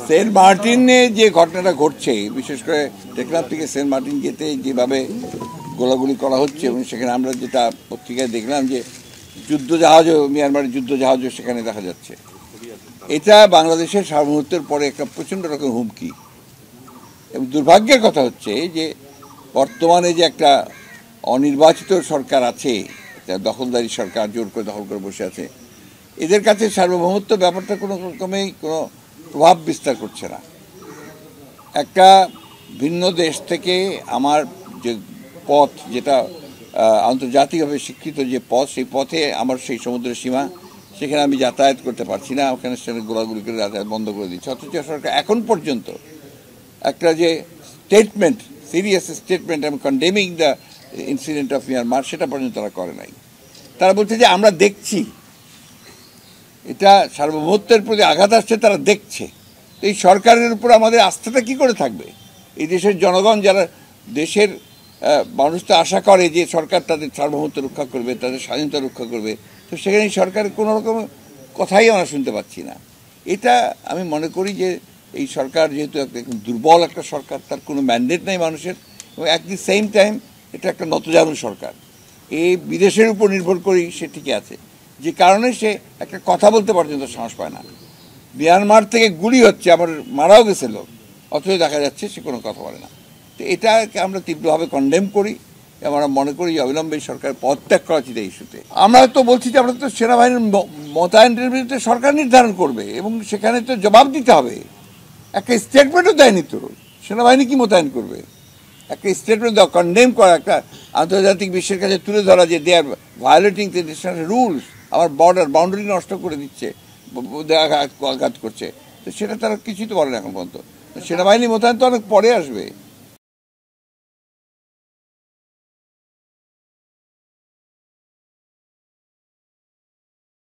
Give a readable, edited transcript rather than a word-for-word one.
Saint মার্টিনে যে ঘটনাটা ঘটছে, বিশেষ করে টেকনাফ থেকে সেন্ট মার্টিন যেতে যেভাবে গোলাগুলি করা হচ্ছে, এবং সেখানে আমরা যেটা পত্রিকায় দেখলাম যে যুদ্ধজাহাজও, মিয়ানমারের যুদ্ধজাহাজও সেখানে দেখা যাচ্ছে, এটা বাংলাদেশের সার্বভৌমত্বের পরে একটা প্রচণ্ড রকম হুমকি। এবং দুর্ভাগ্যের কথা হচ্ছে যে বর্তমানে যে একটা অনির্বাচিত সরকার আছে, দখলদারি সরকার, জোর করে দখল করে বসে আছে, এদের কাছে সার্বভৌমত্ব ব্যাপারটা কোনো রকমেই কোনো প্রভাব বিস্তার করছে না। একটা ভিন্ন দেশ থেকে আমার যে পথ, যেটা আন্তর্জাতিকভাবে স্বীকৃত যে পথ, সেই পথে আমার সেই সমুদ্রের সীমা, সেখানে আমি যাতায়াত করতে পারছি না, ওখানে সেখানে গোলাগুলি করে যাতায়াত বন্ধ করে দিচ্ছে। অথচ সরকার এখন পর্যন্ত একটা যে স্টেটমেন্ট, সিরিয়াস স্টেটমেন্ট, আমি condemning the incident of Myanmar, সেটা পর্যন্ত তারা করে নাই। তারা বলছে যে আমরা দেখছি, এটা সার্বভৌমত্বের প্রতি আঘাত আসছে, তারা দেখছে। এই সরকারের উপর আমাদের আস্থাটা কি করে থাকবে? এই দেশের জনগণ, যারা দেশের মানুষ তো আশা করে যে সরকার তাদের সার্বভৌমত্ব রক্ষা করবে, তাদের স্বাধীনতা রক্ষা করবে, তো সেখানে সরকারের কোনো রকম কথাই আমরা শুনতে পাচ্ছি না। এটা আমি মনে করি যে এই সরকার যেহেতু একটা দুর্বল একটা সরকার, তার কোনো ম্যান্ডেট নাই মানুষের, এবং অ্যাট দি সেম টাইম এটা একটা নতজানু সরকার, এই বিদেশের উপর নির্ভর করেই সে টিকে আছে, যে কারণে সে একটা কথা বলতে পর্যন্ত সাহস পায় না। মিয়ানমার থেকে গুলি হচ্ছে, আমার মারাও গেছে লোক, অথচ দেখা যাচ্ছে সে কোনো কথা বলে না। তো এটাকে আমরা তীব্রভাবে কন্ডেম করি। আমরা মনে করি যে অবিলম্বে সরকার পদত্যাগ করা উচিত এই ইস্যুতে। আমরা তো বলছি যে আমরা তো সেনাবাহিনীর মোতায়েনের বিরুদ্ধে সরকার নির্ধারণ করবে, এবং সেখানে তো জবাব দিতে হবে। একটা স্টেটমেন্টও দেয়নি তো, সেনাবাহিনী কি মোতায়েন করবে? একটা স্টেটমেন্ট দেওয়া, কন্ডেম করা, একটা আন্তর্জাতিক বিশ্বের কাছে তুলে ধরা যে দে আর ভায়োলেটিং দ্য ইন্টারন্যাশনাল রুলস, আমার বাউন্ডারি নষ্ট করে দিচ্ছে, আঘাত করছে, তো সেটা তারা কিছুই তো বলে না এখন পর্যন্ত। সেনাবাহিনী মোতায়েন তো অনেক পরে আসবে।